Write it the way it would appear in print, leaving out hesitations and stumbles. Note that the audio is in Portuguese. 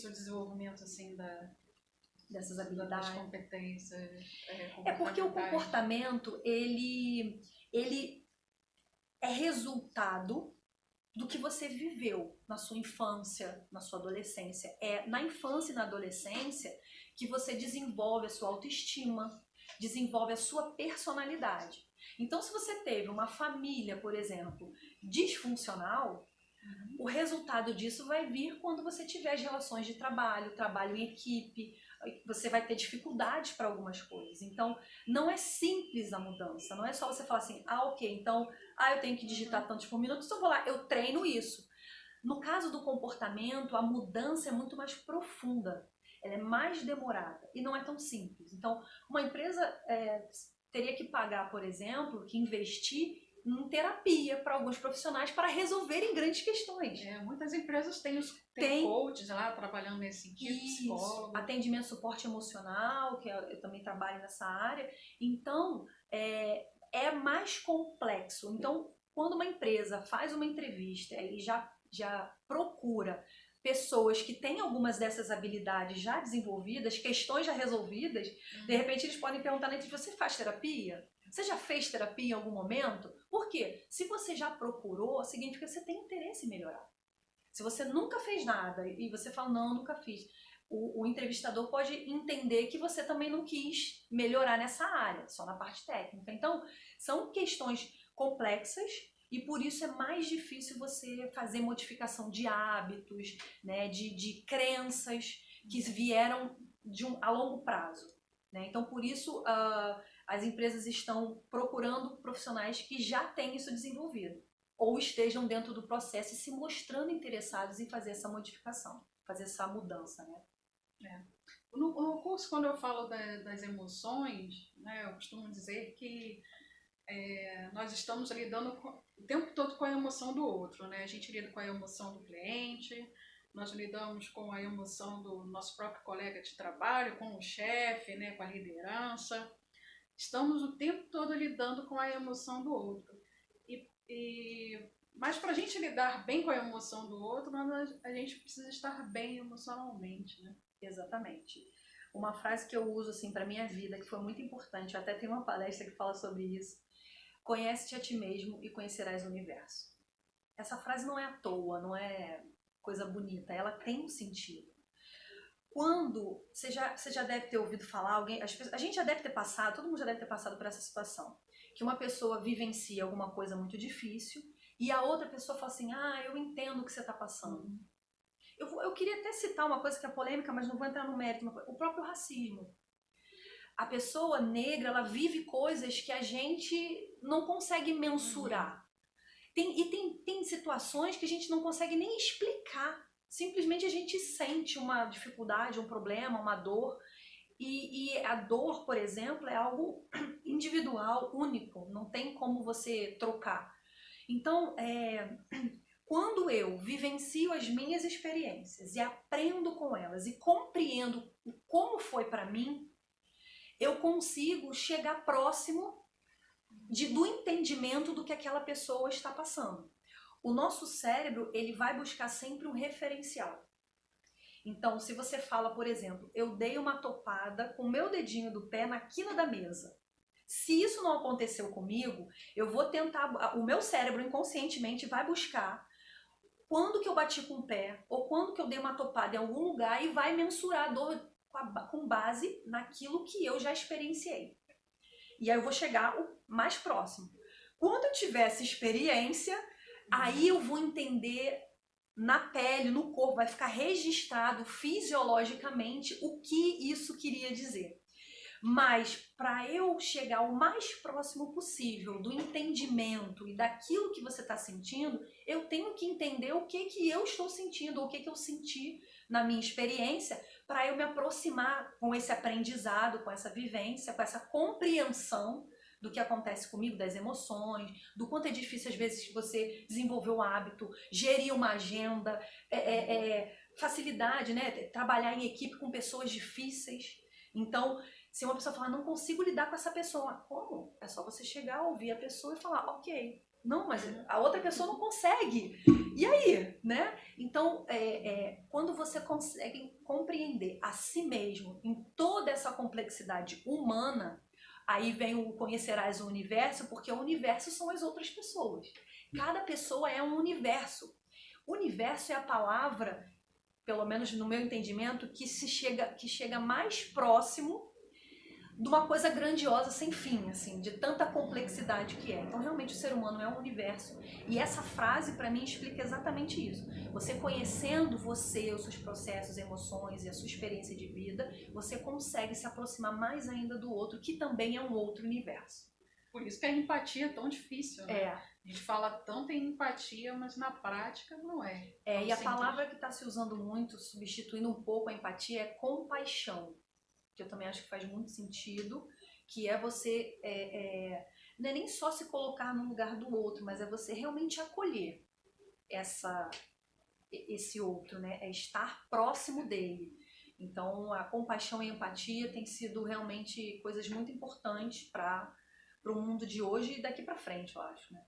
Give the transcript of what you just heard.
difícil o desenvolvimento assim dessas das habilidades. competências. É porque o comportamento, ele é resultado do que você viveu na sua infância, na sua adolescência. É na infância e na adolescência que você desenvolve a sua autoestima, desenvolve a sua personalidade. Então, se você teve uma família, por exemplo, disfuncional, o resultado disso vai vir quando você tiver as relações de trabalho, trabalho em equipe, você vai ter dificuldades para algumas coisas. Então, não é simples a mudança, não é só você falar assim, ok, então, eu tenho que digitar tantos por minuto, então eu vou lá, eu treino isso. No caso do comportamento, a mudança é muito mais profunda, ela é mais demorada e não é tão simples. Então, uma empresa teria que pagar, por exemplo, que investir em terapia para alguns profissionais para resolverem grandes questões. Muitas empresas têm coaches lá trabalhando nesse sentido, psicólogo. Atendimento, suporte emocional, que eu também trabalho nessa área. Então, é mais complexo. Então, quando uma empresa faz uma entrevista e já procura pessoas que têm algumas dessas habilidades já desenvolvidas, questões já resolvidas, de repente eles podem perguntar na entrevista, você faz terapia? Você já fez terapia em algum momento? Por quê? Se você já procurou, significa que você tem interesse em melhorar. Se você nunca fez nada e você fala, não, nunca fiz, o entrevistador pode entender que você também não quis melhorar nessa área, só na parte técnica. Então, são questões complexas e por isso é mais difícil você fazer modificação de hábitos, né, de crenças que vieram a longo prazo. Né? Então, por isso, as empresas estão procurando profissionais que já têm isso desenvolvido ou estejam dentro do processo e se mostrando interessados em fazer essa modificação, fazer essa mudança, né? No curso, quando eu falo das emoções, né, eu costumo dizer que nós estamos lidando o tempo todo com a emoção do outro, né? A gente lida com a emoção do cliente, nós lidamos com a emoção do nosso próprio colega de trabalho, com o chefe, né, com a liderança. Estamos o tempo todo lidando com a emoção do outro. Mas para a gente lidar bem com a emoção do outro, a gente precisa estar bem emocionalmente, né? Exatamente. Uma frase que eu uso assim para minha vida, que foi muito importante, eu até tenho uma palestra que fala sobre isso. Conhece-te a ti mesmo e conhecerás o universo. Essa frase não é à toa, não é coisa bonita, ela tem um sentido. Quando você já deve ter ouvido falar, a gente já deve ter passado, todo mundo já deve ter passado por essa situação, que uma pessoa vivencia alguma coisa muito difícil e a outra pessoa fala assim, eu entendo o que você está passando. Eu queria até citar uma coisa que é polêmica, mas não vou entrar no mérito, o próprio racismo. A pessoa negra, ela vive coisas que a gente não consegue mensurar. Tem situações que a gente não consegue nem explicar. Simplesmente a gente sente uma dificuldade, um problema, uma dor. E a dor, por exemplo, é algo individual, único. Não tem como você trocar. Então, quando eu vivencio as minhas experiências e aprendo com elas e compreendo como foi para mim, eu consigo chegar próximo do entendimento do que aquela pessoa está passando. O nosso cérebro, ele vai buscar sempre um referencial. Então, se você fala, por exemplo, eu dei uma topada com o meu dedinho do pé na quina da mesa. Se isso não aconteceu comigo, eu vou tentar, o meu cérebro inconscientemente vai buscar quando que eu bati com o pé ou quando que eu dei uma topada em algum lugar e vai mensurar a dor com base naquilo que eu já experienciei. E aí eu vou chegar o mais próximo. Quando eu tiver essa experiência, aí eu vou entender na pele, no corpo, vai ficar registrado fisiologicamente o que isso queria dizer. Mas para eu chegar o mais próximo possível do entendimento e daquilo que você está sentindo, eu tenho que entender o que eu estou sentindo, ou o que eu senti na minha experiência, para eu me aproximar com esse aprendizado, com essa vivência, com essa compreensão do que acontece comigo, das emoções, do quanto é difícil às vezes você desenvolver um hábito, gerir uma agenda, facilidade, né? Trabalhar em equipe com pessoas difíceis. Então, se uma pessoa falar, não consigo lidar com essa pessoa, como? É só você chegar, ouvir a pessoa e falar, ok, Não, mas a outra pessoa não consegue. E aí, né? Então, quando você consegue compreender a si mesmo em toda essa complexidade humana, aí vem o conhecerás o universo, porque o universo são as outras pessoas. Cada pessoa é um universo. O universo é a palavra, pelo menos no meu entendimento, que chega mais próximo de uma coisa grandiosa sem fim, assim, de tanta complexidade que é. Então, realmente, o ser humano é um universo. E essa frase, para mim, explica exatamente isso. Você conhecendo você, os seus processos, emoções e a sua experiência de vida, você consegue se aproximar mais ainda do outro, que também é um outro universo. Por isso que a empatia é tão difícil, né? A gente fala tanto em empatia, mas na prática não é. E a palavra que está se usando muito, substituindo um pouco a empatia, é compaixão. Que eu também acho que faz muito sentido, que é você, não é nem só se colocar no lugar do outro, mas é você realmente acolher esse outro, né? É estar próximo dele. Então, a compaixão e a empatia têm sido realmente coisas muito importantes para o mundo de hoje e daqui para frente, eu acho, né?